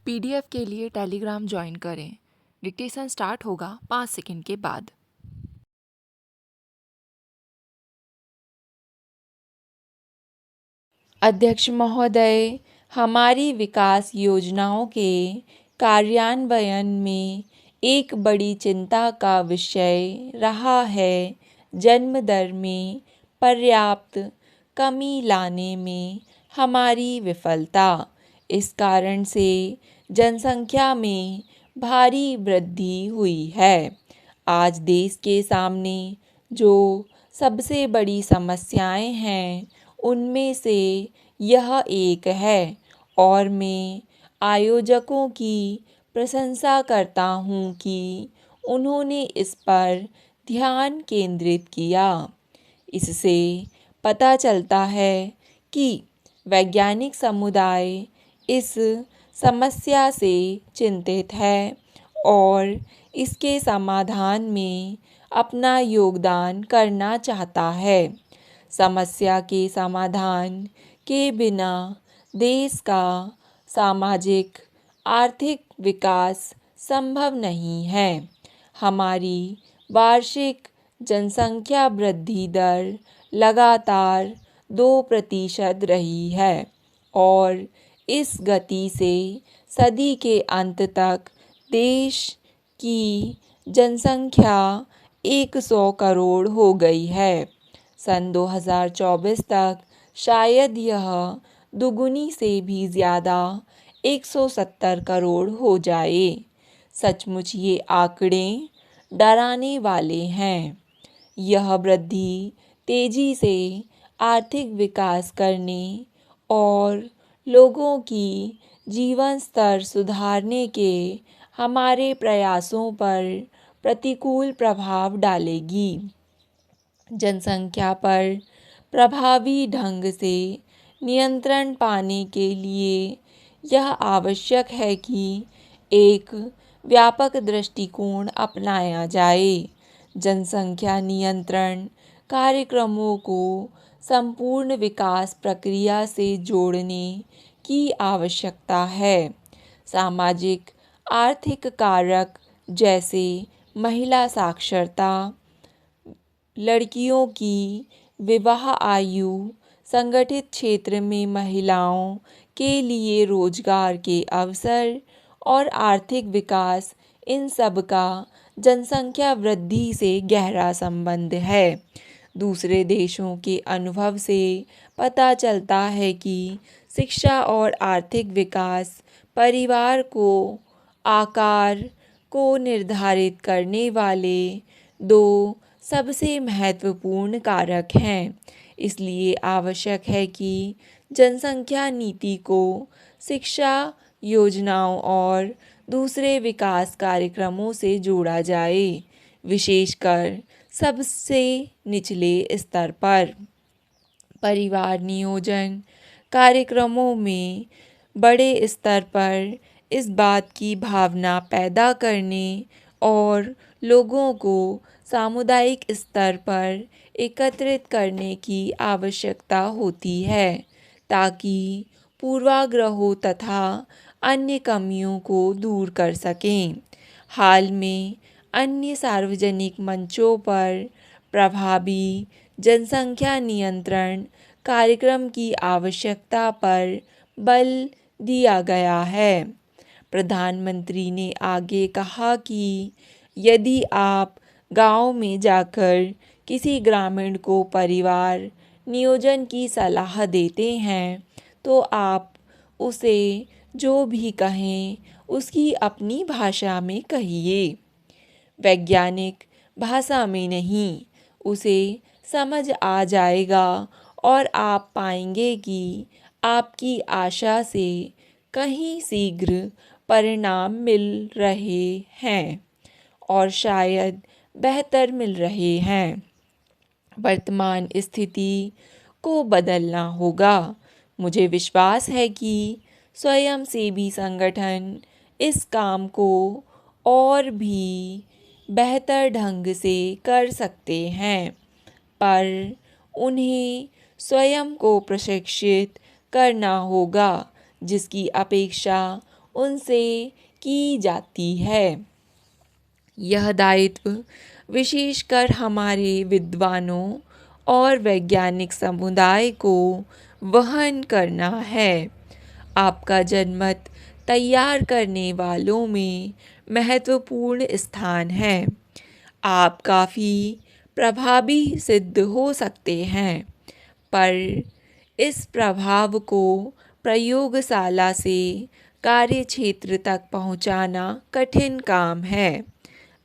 PDF के लिए Telegram join करें। डिक्टेशन स्टार्ट होगा 5 सेकंड के बाद। अध्यक्ष महोदय, हमारी विकास योजनाओं के कार्यान्वयन में एक बड़ी चिंता का विषय रहा है जन्म दर में पर्याप्त कमी लाने में हमारी विफलता। इस कारण से जनसंख्या में भारी वृद्धि हुई है। आज देश के सामने जो सबसे बड़ी समस्याएं हैं उनमें से यह एक है और मैं आयोजकों की प्रशंसा करता हूँ कि उन्होंने इस पर ध्यान केंद्रित किया। इससे पता चलता है कि वैज्ञानिक समुदाय इस समस्या से चिंतित है और इसके समाधान में अपना योगदान करना चाहता है। समस्या के समाधान के बिना देश का सामाजिक आर्थिक विकास संभव नहीं है। हमारी वार्षिक जनसंख्या वृद्धि दर लगातार 2% रही है और इस गति से सदी के अंत तक देश की जनसंख्या 100 करोड़ हो गई है। सन 2024 तक शायद यह दुगुनी से भी ज़्यादा 170 करोड़ हो जाए। सचमुच ये आंकड़े डराने वाले हैं। यह वृद्धि तेजी से आर्थिक विकास करने और लोगों की जीवन स्तर सुधारने के हमारे प्रयासों पर प्रतिकूल प्रभाव डालेगी। जनसंख्या पर प्रभावी ढंग से नियंत्रण पाने के लिए यह आवश्यक है कि एक व्यापक दृष्टिकोण अपनाया जाए। जनसंख्या नियंत्रण कार्यक्रमों को संपूर्ण विकास प्रक्रिया से जोड़ने की आवश्यकता है। सामाजिक आर्थिक कारक जैसे महिला साक्षरता, लड़कियों की विवाह आयु, संगठित क्षेत्र में महिलाओं के लिए रोजगार के अवसर और आर्थिक विकास, इन सब का जनसंख्या वृद्धि से गहरा संबंध है। दूसरे देशों के अनुभव से पता चलता है कि शिक्षा और आर्थिक विकास परिवार को आकार को निर्धारित करने वाले दो सबसे महत्वपूर्ण कारक हैं। इसलिए आवश्यक है कि जनसंख्या नीति को शिक्षा योजनाओं और दूसरे विकास कार्यक्रमों से जोड़ा जाए, विशेषकर सबसे निचले स्तर पर। परिवार नियोजन कार्यक्रमों में बड़े स्तर पर इस बात की भावना पैदा करने और लोगों को सामुदायिक स्तर पर एकत्रित करने की आवश्यकता होती है ताकि पूर्वाग्रहों तथा अन्य कमियों को दूर कर सकें। हाल में अन्य सार्वजनिक मंचों पर प्रभावी जनसंख्या नियंत्रण कार्यक्रम की आवश्यकता पर बल दिया गया है। प्रधानमंत्री ने आगे कहा कि यदि आप गांव में जाकर किसी ग्रामीण को परिवार नियोजन की सलाह देते हैं तो आप उसे जो भी कहें उसकी अपनी भाषा में कहिए, वैज्ञानिक भाषा में नहीं। उसे समझ आ जाएगा और आप पाएंगे कि आपकी आशा से कहीं शीघ्र परिणाम मिल रहे हैं और शायद बेहतर मिल रहे हैं। वर्तमान स्थिति को बदलना होगा। मुझे विश्वास है कि स्वयंसेवी संगठन इस काम को और भी बेहतर ढंग से कर सकते हैं, पर उन्हें स्वयं को प्रशिक्षित करना होगा, जिसकी अपेक्षा उनसे की जाती है। यह दायित्व विशेषकर हमारे विद्वानों और वैज्ञानिक समुदाय को वहन करना है। आपका जनमत तैयार करने वालों में महत्वपूर्ण स्थान है। आप काफ़ी प्रभावी सिद्ध हो सकते हैं, पर इस प्रभाव को प्रयोगशाला से कार्यक्षेत्र तक पहुंचाना कठिन काम है।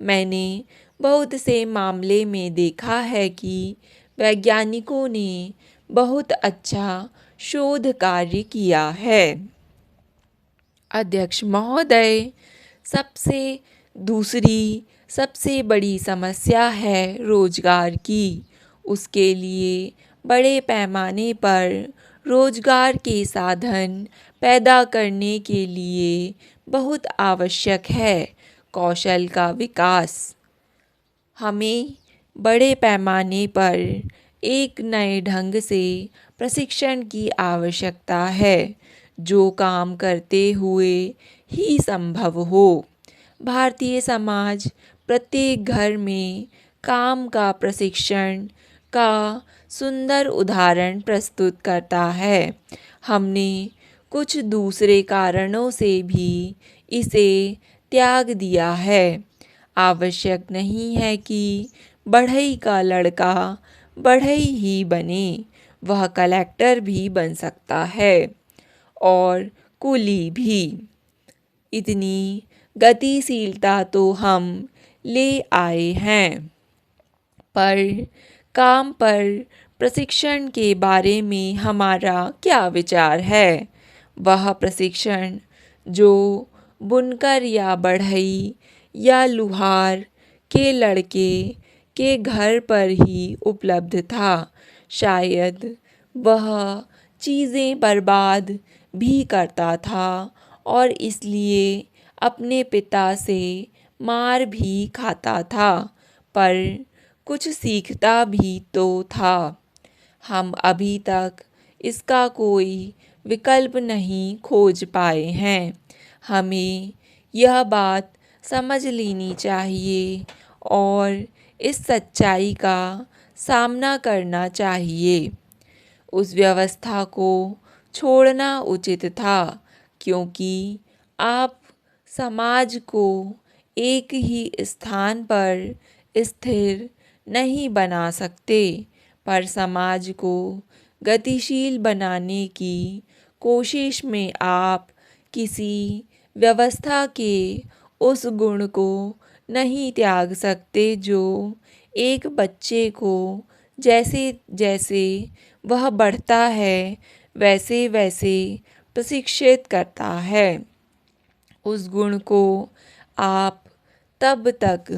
मैंने बहुत से मामले में देखा है कि वैज्ञानिकों ने बहुत अच्छा शोध कार्य किया है। अध्यक्ष महोदय, दूसरी सबसे बड़ी समस्या है रोजगार की। उसके लिए बड़े पैमाने पर रोजगार के साधन पैदा करने के लिए बहुत आवश्यक है कौशल का विकास। हमें बड़े पैमाने पर एक नए ढंग से प्रशिक्षण की आवश्यकता है जो काम करते हुए ही संभव हो। भारतीय समाज प्रत्येक घर में काम का प्रशिक्षण का सुंदर उदाहरण प्रस्तुत करता है। हमने कुछ दूसरे कारणों से भी इसे त्याग दिया है। आवश्यक नहीं है कि बढ़ई का लड़का बढ़ई ही बने, वह कलेक्टर भी बन सकता है और कुली भी। इतनी गतिशीलता तो हम ले आए हैं, पर काम पर प्रशिक्षण के बारे में हमारा क्या विचार है? वह प्रशिक्षण जो बुनकर या बढ़ई या लुहार के लड़के के घर पर ही उपलब्ध था, शायद वह चीज़ें बर्बाद भी करता था और इसलिए अपने पिता से मार भी खाता था, पर कुछ सीखता भी तो था। हम अभी तक इसका कोई विकल्प नहीं खोज पाए हैं। हमें यह बात समझ लेनी चाहिए और इस सच्चाई का सामना करना चाहिए। उस व्यवस्था को छोड़ना उचित था, क्योंकि आप समाज को एक ही स्थान पर स्थिर नहीं बना सकते, पर समाज को गतिशील बनाने की कोशिश में आप किसी व्यवस्था के उस गुण को नहीं त्याग सकते जो एक बच्चे को जैसे जैसे वह बढ़ता है वैसे वैसे प्रशिक्षित करता है। उस गुण को आप तब तक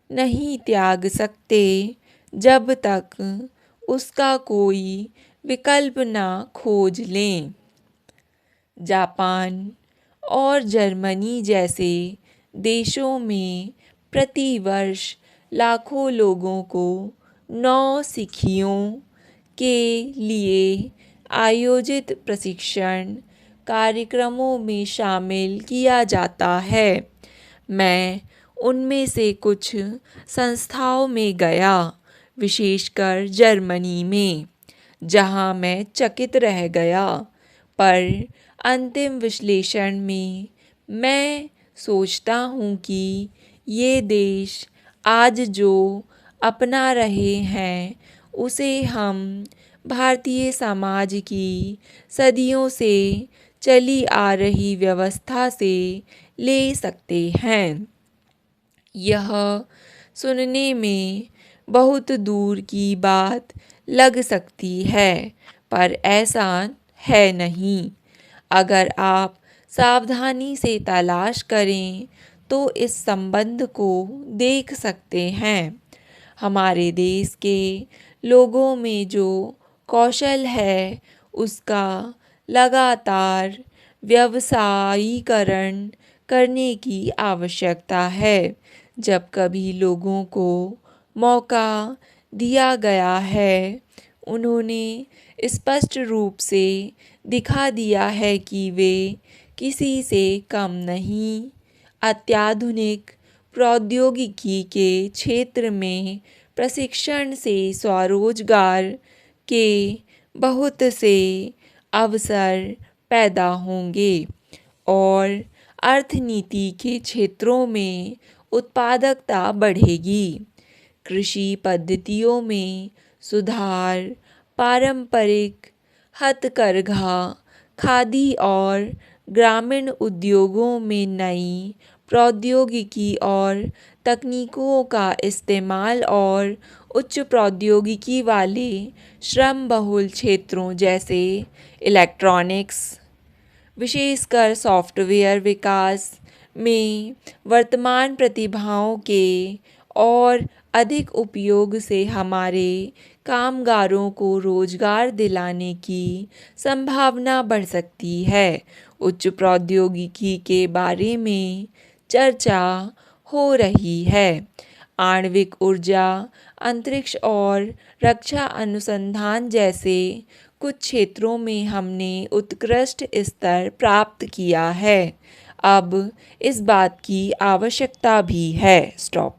नहीं त्याग सकते जब तक उसका कोई विकल्प ना खोज लें। जापान और जर्मनी जैसे देशों में प्रतिवर्ष लाखों लोगों को नौसिखियों के लिए आयोजित प्रशिक्षण कार्यक्रमों में शामिल किया जाता है। मैं उनमें से कुछ संस्थाओं में गया, विशेषकर जर्मनी में, जहां मैं चकित रह गया। पर अंतिम विश्लेषण में मैं सोचता हूँ कि ये देश आज जो अपना रहे हैं उसे हम भारतीय समाज की सदियों से चली आ रही व्यवस्था से ले सकते हैं। यह सुनने में बहुत दूर की बात लग सकती है, पर ऐसा है नहीं। अगर आप सावधानी से तलाश करें तो इस संबंध को देख सकते हैं। हमारे देश के लोगों में जो कौशल है उसका लगातार व्यवसायीकरण करने की आवश्यकता है। जब कभी लोगों को मौका दिया गया है, उन्होंने स्पष्ट रूप से दिखा दिया है कि वे किसी से कम नहीं। अत्याधुनिक प्रौद्योगिकी के क्षेत्र में प्रशिक्षण से स्वरोजगार के बहुत से अवसर पैदा होंगे और अर्थनीति के क्षेत्रों में उत्पादकता बढ़ेगी। कृषि पद्धतियों में सुधार, पारंपरिक हथकरघा, खादी और ग्रामीण उद्योगों में नई प्रौद्योगिकी और तकनीकों का इस्तेमाल और उच्च प्रौद्योगिकी वाले श्रम बहुल क्षेत्रों जैसे इलेक्ट्रॉनिक्स, विशेषकर सॉफ्टवेयर विकास में वर्तमान प्रतिभाओं के और अधिक उपयोग से हमारे कामगारों को रोजगार दिलाने की संभावना बढ़ सकती है। उच्च प्रौद्योगिकी के बारे में चर्चा हो रही है। आणविक ऊर्जा, अंतरिक्ष और रक्षा अनुसंधान जैसे कुछ क्षेत्रों में हमने उत्कृष्ट स्तर प्राप्त किया है। अब इस बात की आवश्यकता भी है। स्टॉप।